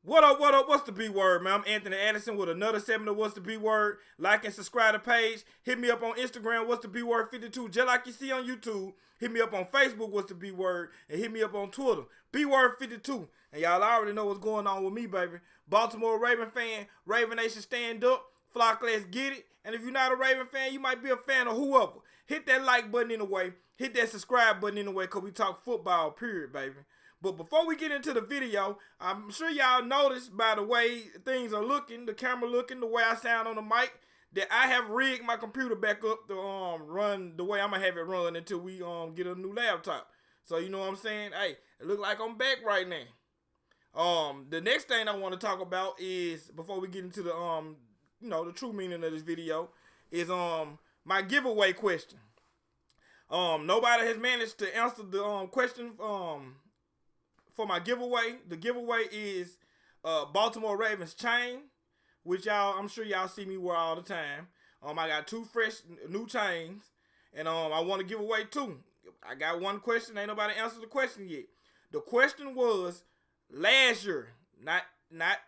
What up, what up? What's the B word, man? I'm Anthony Addison with another segment of What's the B word. Like and subscribe to the page. Hit me up on Instagram, What's the B word 52, just like you see on YouTube. Hit me up on Facebook, What's the B word, and hit me up on Twitter, B word 52. And y'all already know what's going on with me, baby. Baltimore Raven fan, Raven Nation stand up, flock, let's get it. And if you're not a Raven fan, you might be a fan of whoever. Hit that like button anyway. Hit that subscribe button anyway, because we talk football, period, baby. But before we get into the video, I'm sure y'all noticed by the way things are looking, the camera looking, the way I sound on the mic, that I have rigged my computer back up to run the way I'm going to have it run until we get a new laptop. So you know what I'm saying? Hey, it look like I'm back right now. The next thing I want to talk about is, before we get into the the true meaning of this video, is my giveaway question. Nobody has managed to answer the question for my giveaway. The giveaway is Baltimore Ravens chain, which I'm sure y'all see me wear all the time. I got 2 fresh new chains, and I want to give away 2. I got one question. Ain't nobody answered the question yet. The question was last year, not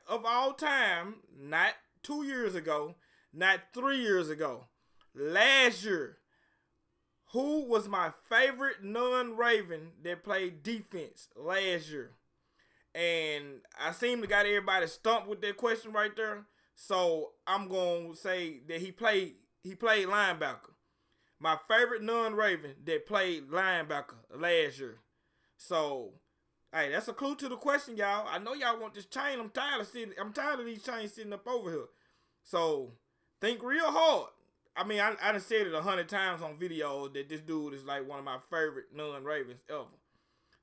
of all time, not 2 years ago, not 3 years ago. Last year, who was my favorite non-Raven that played defense last year? And I seem to got everybody stumped with that question right there. So I'm going to say that he played linebacker. My favorite non-Raven that played linebacker last year. So, hey, that's a clue to the question, y'all. I know y'all want this chain. I'm tired of these chains sitting up over here. So, think real hard. I mean, I done said it 100 times on video that this dude is like one of my favorite non-Ravens ever.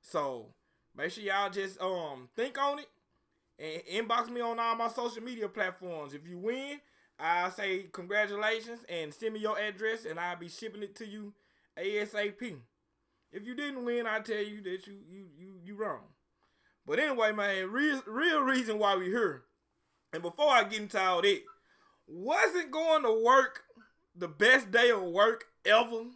So, make sure y'all just think on it and inbox me on all my social media platforms. If you win, I'll say congratulations and send me your address and I'll be shipping it to you ASAP. If you didn't win, I'll tell you that you wrong. But anyway, man, real reason why we here. And before I get into all that, wasn't going to work the best day of work ever.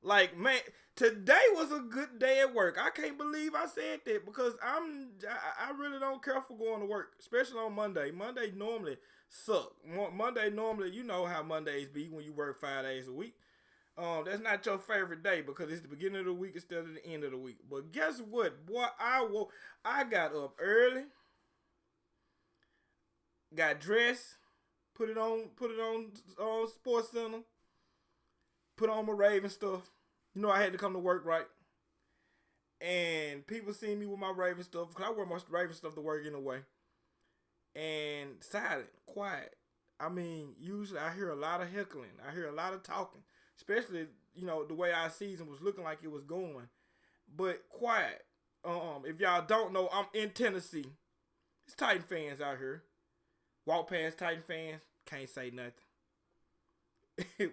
Like, man, today was a good day at work. I can't believe I said that, because I really don't care for going to work, especially on Monday. Monday normally suck. Monday normally, you know how Mondays be when you work 5 days a week. That's not your favorite day because it's the beginning of the week instead of the end of the week. But guess what? Boy, I got up early, got dressed, put it on Sports Center, put on my Raven stuff. You know I had to come to work, right? And people see me with my Raven stuff, because I wear my Raven stuff to work anyway. And silent, quiet. I mean, usually I hear a lot of heckling. I hear a lot of talking. Especially, the way our season was looking like it was going. But quiet. If y'all don't know, I'm in Tennessee. It's Titan fans out here. Walk past Titan fans, can't say nothing.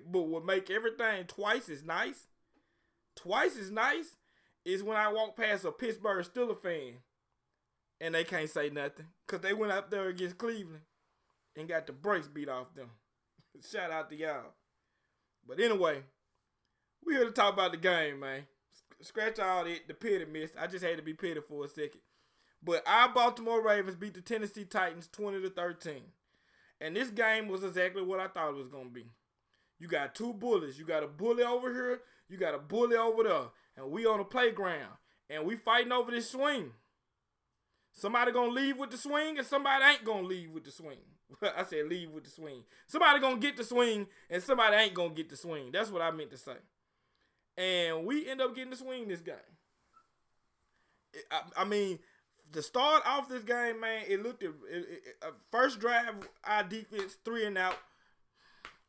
But what make everything twice as nice is when I walk past a Pittsburgh Steelers fan and they can't say nothing because they went up there against Cleveland and got the brakes beat off them. Shout out to y'all. But anyway, we here to talk about the game, man. Scratch all that, the pity miss. I just had to be petty for a second. But our Baltimore Ravens beat the Tennessee Titans 20-13. And this game was exactly what I thought it was going to be. You got 2 bullies. You got a bully over here. You got a bully over there. And we on the playground. And we fighting over this swing. Somebody going to leave with the swing and somebody ain't going to leave with the swing. I said leave with the swing. Somebody going to get the swing and somebody ain't going to get the swing. That's what I meant to say. And we end up getting the swing this game. I mean, to start off this game, man, it looked at first drive, our defense 3 and out.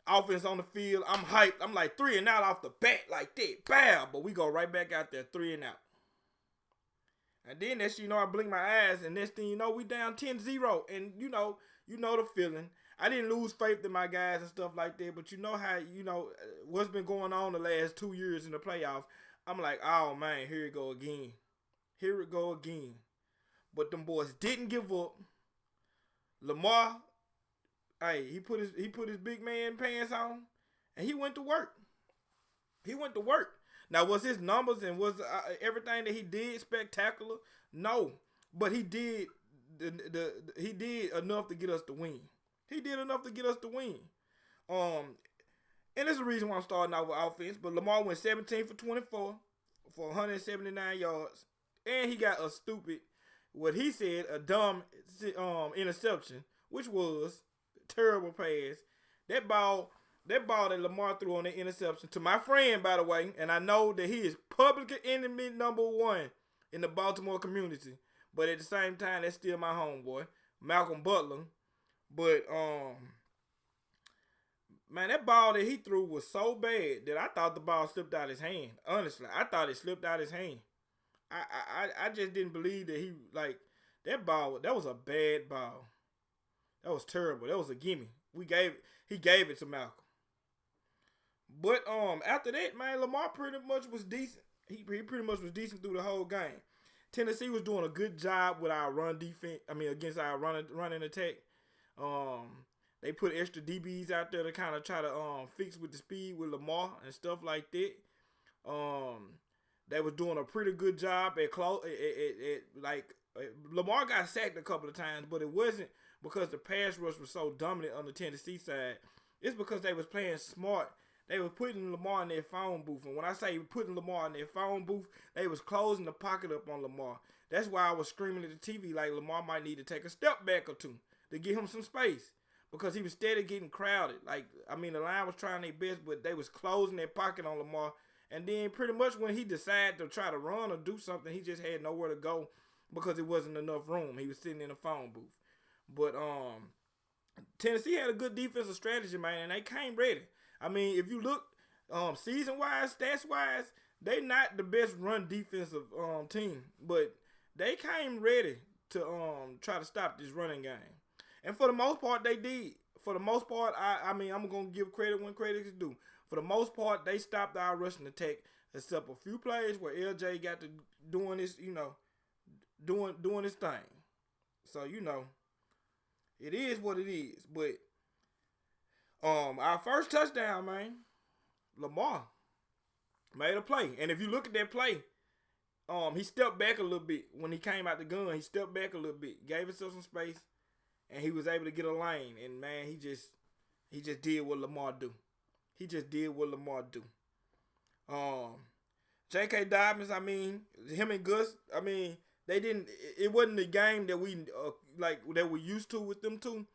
Offense on the field. I'm hyped. I'm like 3 and out off the bat like that. Bam! But we go right back out there 3 and out. And then next thing I blink my eyes, and next thing you know, we down 10-0. And you know the feeling. I didn't lose faith in my guys and stuff like that, but you know how, what's been going on the last 2 years in the playoffs. I'm like, oh man, here it go again. Here it go again. But them boys didn't give up. Lamar, hey, he put his big man pants on, and he went to work. Now, was his numbers and was everything that he did spectacular? No, but he did he did enough to get us to win. He did enough to get us to win. And there's a reason why I'm starting out with offense. But Lamar went 17 for 24 for 179 yards, and he got a stupid, what he said, a dumb interception, which was a terrible pass. That ball that Lamar threw on the interception to my friend, by the way, and I know that he is public enemy number one in the Baltimore community, but at the same time, that's still my homeboy, Malcolm Butler. But man, that ball that he threw was so bad that I thought the ball slipped out his hand. Honestly, I thought it slipped out his hand. I just didn't believe that he, like, that ball. That was a bad ball. That was terrible. That was a gimme. He gave it to Malcolm. But after that, man, Lamar pretty much was decent. He pretty much was decent through the whole game. Tennessee was doing a good job with our run defense. I mean, against our running attack. They put extra DBs out there to kind of try to fix with the speed with Lamar and stuff like that. They was doing a pretty good job at Lamar got sacked a couple of times, but it wasn't because the pass rush was so dominant on the Tennessee side. It's because they was playing smart. They were putting Lamar in their phone booth. And when I say putting Lamar in their phone booth, they was closing the pocket up on Lamar. That's why I was screaming at the TV like Lamar might need to take a step back or two to give him some space. Because he was steady getting crowded. Like, I mean, the line was trying their best, but they was closing their pocket on Lamar. And then pretty much when he decided to try to run or do something, he just had nowhere to go because it wasn't enough room. He was sitting in the phone booth. But Tennessee had a good defensive strategy, man, and they came ready. I mean, if you look season-wise, stats-wise, they not the best run defensive team. But they came ready to try to stop this running game. And for the most part, they did. For the most part, I mean, I'm going to give credit when credit is due. For the most part, they stopped our rushing attack, except a few plays where LJ got to doing this, doing his thing. So, it is what it is. But our first touchdown, man, Lamar made a play. And if you look at that play, he stepped back a little bit. When he came out the gun, he stepped back a little bit, gave himself some space, and he was able to get a lane. And, man, he just did what Lamar do. He just did what Lamar do. J.K. Dobbins, I mean, him and Gus, I mean, it wasn't the game that we used to with them two.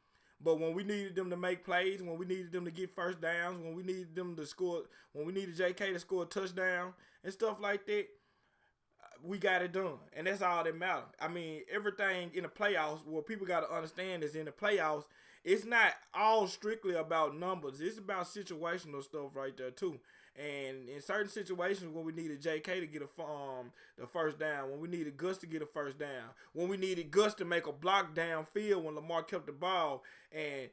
But when we needed them to make plays, when we needed them to get first downs, when we needed them to score, when we needed J.K. to score a touchdown and stuff like that, we got it done. And that's all that matters. I mean, everything in the playoffs, what people got to understand is in the playoffs, it's not all strictly about numbers. It's about situational stuff right there, too. And in certain situations when we needed J.K. to get the first down, when we needed Gus to get a first down, when we needed Gus to make a block downfield when Lamar kept the ball, and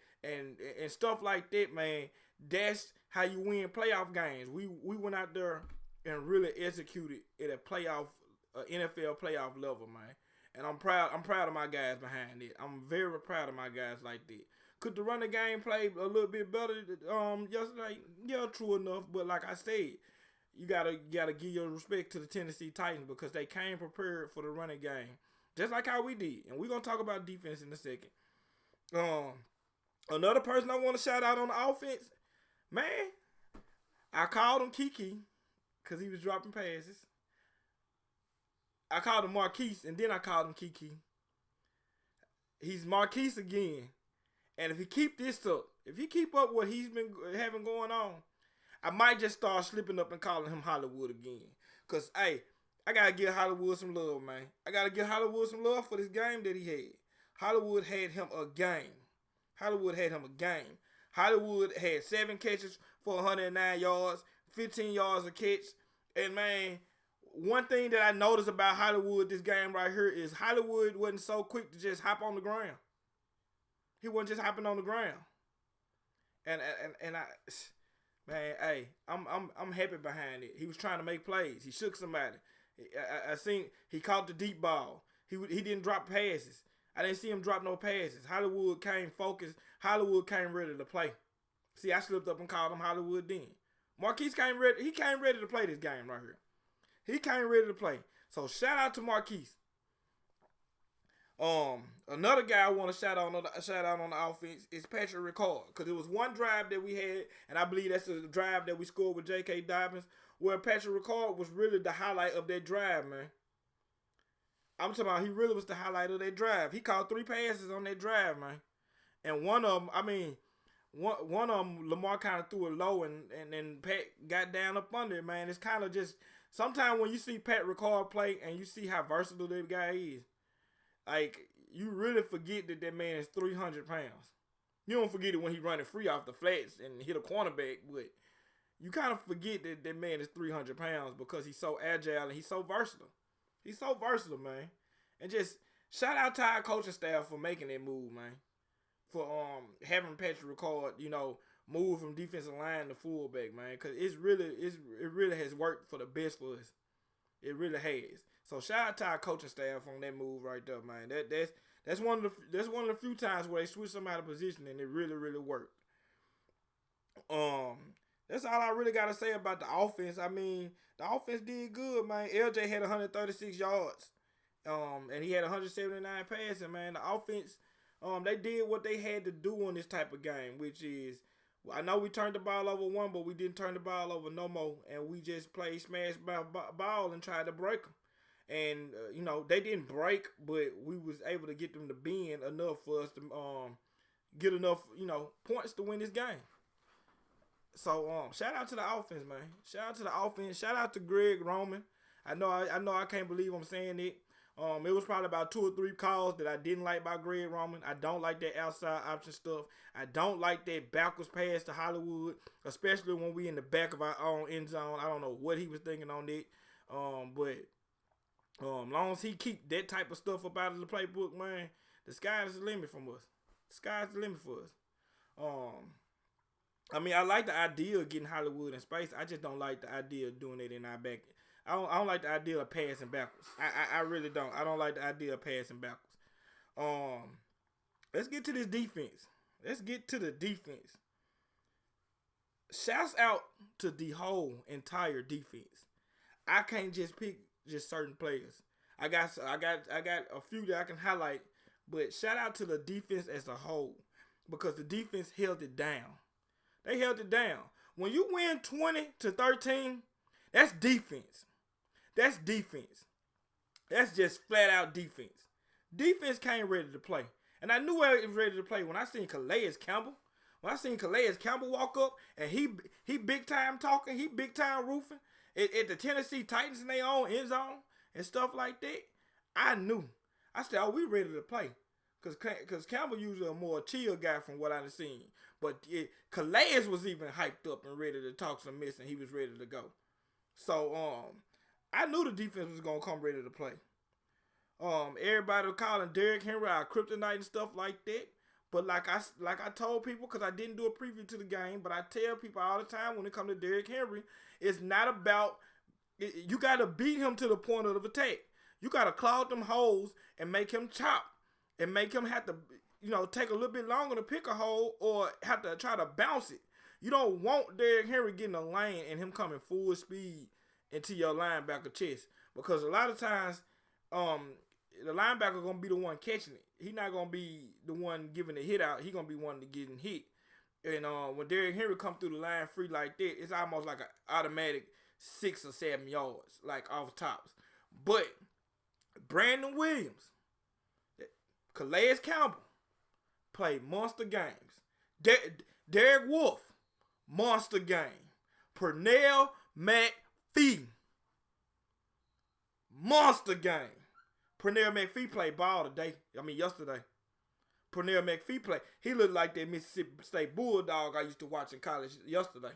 stuff like that, man, that's how you win playoff games. We went out there and really executed at a NFL playoff level, man. And I'm proud of my guys behind it. I'm very proud of my guys like that. Could the running game play a little bit better yesterday? Yeah, true enough. But like I said, you gotta give your respect to the Tennessee Titans because they came prepared for the running game, just like how we did. And we're gonna talk about defense in a second. Another person I want to shout out on the offense, man, I called him Kiki because he was dropping passes. I called him Marquise, and then I called him Kiki. He's Marquise again. And if he keep this up, if he keep up what he's been having going on, I might just start slipping up and calling him Hollywood again. Because, hey, I got to give Hollywood some love, man. I got to give Hollywood some love for this game that he had. Hollywood had him a game. Hollywood had 7 catches for 109 yards, 15 yards a catch. And, man, one thing that I noticed about Hollywood this game right here is Hollywood wasn't so quick to just hop on the ground. He wasn't just hopping on the ground. And I, man, hey, I'm happy behind it. He was trying to make plays. He shook somebody. I seen he caught the deep ball. He didn't drop passes. I didn't see him drop no passes. Hollywood came focused. Hollywood came ready to play. See, I slipped up and called him Hollywood then. Marquise came ready. He came ready to play this game right here. He came ready to play. So shout out to Marquise. Another guy I want to shout out on the offense is Patrick Ricard, because it was one drive that we had, and I believe that's the drive that we scored with J.K. Dobbins, where Patrick Ricard was really the highlight of that drive, man. I'm talking about he really was the highlight of that drive. He caught 3 passes on that drive, man, and one of them, one of them, Lamar kind of threw it low, and then Pat got down up under it, man. It's kind of just sometimes when you see Pat Ricard play and you see how versatile that guy is. Like, you really forget that man is 300 pounds. You don't forget it when he running free off the flats and hit a cornerback, but you kind of forget that man is 300 pounds because he's so agile and he's so versatile. He's so versatile, man. And just shout out to our coaching staff for making that move, man. For having Patrick Ricard, move from defensive line to fullback, man. Because it really has worked for the best for us. It really has. So shout out to our coaching staff on that move right there, man. That's one of the few times where they switch somebody's position and it really, really worked. That's all I really gotta say about the offense. I mean, the offense did good, man. LJ had 136 yards. And he had 179 passing, man. The offense, they did what they had to do in this type of game, which is, I know we turned the ball over one, but we didn't turn the ball over no more, and we just played smash ball and tried to break them. And, they didn't break, but we was able to get them to bend enough for us to get enough, points to win this game. So, shout out to the offense, man. Shout out to the offense. Shout out to Greg Roman. I know I can't believe I'm saying it. It was probably about 2 or 3 calls that I didn't like by Greg Roman. I don't like that outside option stuff. I don't like that backwards pass to Hollywood, especially when we in the back of our own end zone. I don't know what he was thinking on that. But long as he keep that type of stuff up out of the playbook, man, the sky's the limit from us. The sky's the limit for us. I like the idea of getting Hollywood in space. I just don't like the idea of doing it in our back. I don't like the idea of passing backwards. I really don't. I don't like the idea of passing backwards. Let's get to this defense. Let's get to the defense. Shouts out to the whole entire defense. I can't just pick just certain players. I got a few that I can highlight, but shout out to the defense as a whole because the defense held it down. They held it down. When you win 20-13, that's defense. That's defense. That's just flat out defense. Defense came ready to play. And I knew I was ready to play when I seen Calais Campbell. When I seen Calais Campbell walk up and he big time talking, he big time roofing at the Tennessee Titans in their own end zone and stuff like that, I knew. I said, we ready to play. Because Campbell usually a more chill guy from what I've seen. But Calais was even hyped up and ready to talk some mess and he was ready to go. So, I knew the defense was going to come ready to play. Everybody was calling Derrick Henry our kryptonite and stuff like that. But like I told people, because I didn't do a preview to the game, but I tell people all the time when it comes to Derrick Henry, it's not about, you got to beat him to the point of attack. You got to clog them holes and make him chop and make him have to, take a little bit longer to pick a hole or have to try to bounce it. You don't want Derrick Henry getting a lane and him coming full speed into your linebacker chest, because a lot of times the linebacker going to be the one catching it. He's not going to be the one giving the hit out. He's going to be one to getting hit. And when Derrick Henry come through the line free like that, it's almost like an automatic 6 or 7 yards, like off tops. But Brandon Williams, Calais Campbell played monster games. Derek Wolfe, monster game. Pernell McPhee, monster game. Pernell McPhee played ball yesterday. Pernell McPhee played. He looked like that Mississippi State Bulldog I used to watch in college yesterday.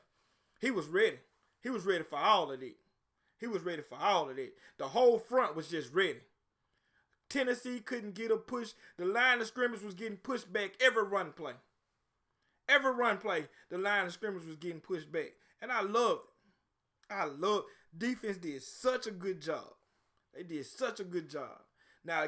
He was ready. He was ready for all of it. The whole front was just ready. Tennessee couldn't get a push. The line of scrimmage was getting pushed back every run play. The line of scrimmage was getting pushed back. And I loved it. Defense did such a good job. They did such a good job. Now,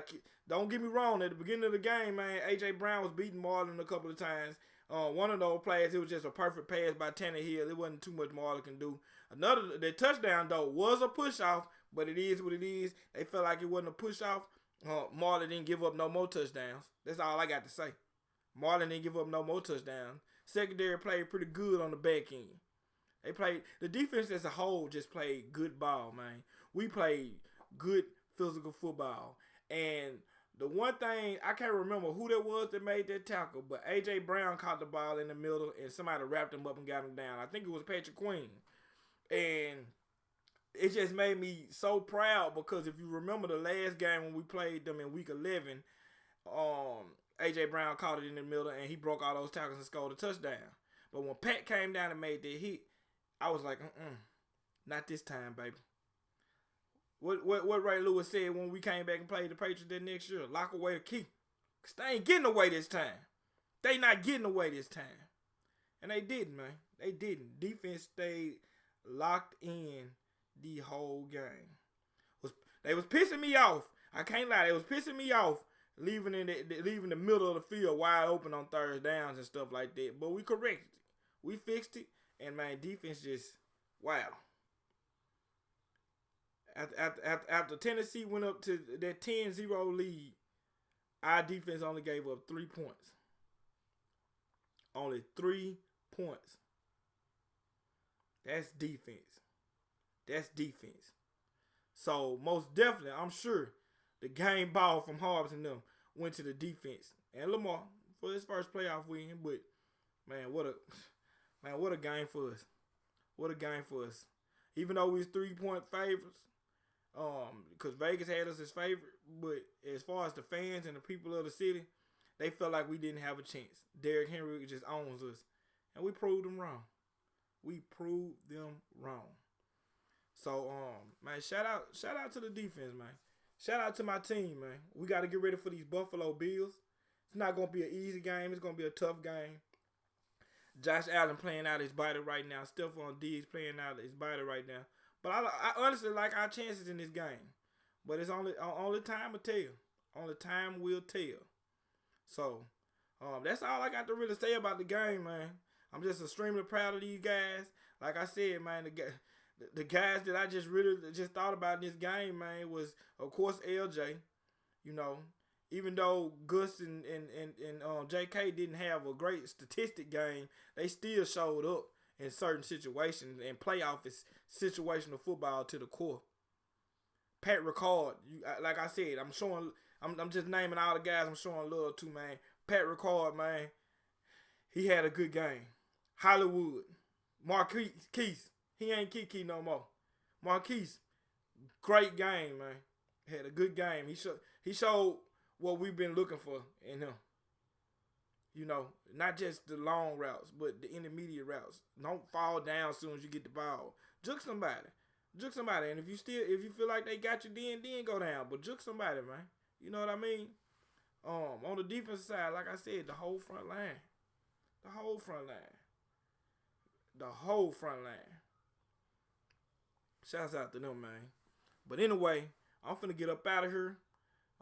don't get me wrong. At the beginning of the game, man, A.J. Brown was beating Marlon a couple of times. One of those plays, it was just a perfect pass by Tannehill. It wasn't too much Marlon can do. The touchdown, though, was a push-off, but it is what it is. They felt like it wasn't a push-off. Marlon didn't give up no more touchdowns. That's all I got to say. Marlon didn't give up no more touchdowns. Secondary played pretty good on the back end. The defense as a whole just played good ball, man. We played good physical football. And the one thing, I can't remember who that was that made that tackle, but A.J. Brown caught the ball in the middle and somebody wrapped him up and got him down. I think it was Patrick Queen. And it just made me so proud because if you remember the last game when we played them in week 11, A.J. Brown caught it in the middle and he broke all those tackles and scored a touchdown. But when Pat came down and made that hit, I was like, not this time, baby. What Ray Lewis said when we came back and played the Patriots that next year, lock away the key. Because they ain't getting away this time. They not getting away this time. And they didn't, man. They didn't. Defense stayed locked in the whole game. They was pissing me off. I can't lie. They was pissing me off leaving the middle of the field wide open on third downs and stuff like that. But we corrected it. We fixed it. And, man, defense just, wow. After Tennessee went up to that 10-0 lead, our defense only gave up 3 points. Only 3 points. That's defense. That's defense. So, most definitely, I'm sure the game ball from Harbs and them went to the defense. And Lamar for his first playoff win. But, man, what a game for us. What a game for us. Even though we was 3-point favorites, because Vegas had us as favorite, but as far as the fans and the people of the city, they felt like we didn't have a chance. Derrick Henry just owns us, and we proved them wrong. We proved them wrong. So, man, shout out to the defense, man. Shout out to my team, man. We got to get ready for these Buffalo Bills. It's not gonna be an easy game. It's gonna be a tough game. Josh Allen playing out his body right now. Stephon Diggs playing out his body right now. But I honestly like our chances in this game. But it's only time will tell. Only time will tell. So, that's all I got to really say about the game, man. I'm just extremely proud of these guys. Like I said, man, the guys that I just really just thought about in this game, man, was, of course, LJ. You know, even though Gus and JK didn't have a great statistic game, they still showed up in certain situations, and playoff is situational football to the core. Pat Ricard, like I said, I'm just naming all the guys I'm showing love to, man. Pat Ricard, man, he had a good game. Hollywood, Marquise, he ain't Kiki no more. Marquise, great game, man. Had a good game. He showed what we've been looking for in him. You know, not just the long routes, but the intermediate routes. Don't fall down as soon as you get the ball. Juke somebody. And if you feel like they got you, then go down. But juke somebody, man. You know what I mean? On the defensive side, like I said, the whole front line. Shouts out to them, man. But anyway, I'm finna get up out of here.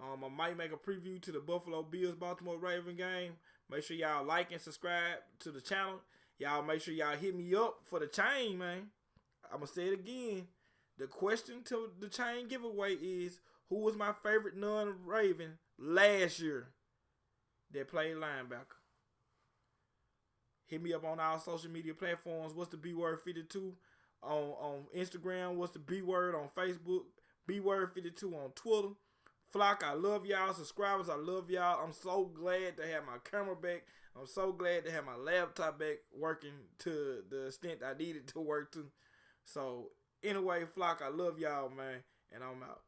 I might make a preview to the Buffalo Bills Baltimore Ravens game. Make sure y'all like and subscribe to the channel. Y'all make sure y'all hit me up for the chain, man. I'm going to say it again. The question to the chain giveaway is, who was my favorite non-Raven last year that played linebacker? Hit me up on all social media platforms. What's the B Word 52 on Instagram? What's the B Word on Facebook? B Word 52 on Twitter. Flock, I love y'all. Subscribers, I love y'all. I'm so glad to have my camera back. I'm so glad to have my laptop back working to the extent I needed to work to. So, anyway, Flock, I love y'all, man. And I'm out.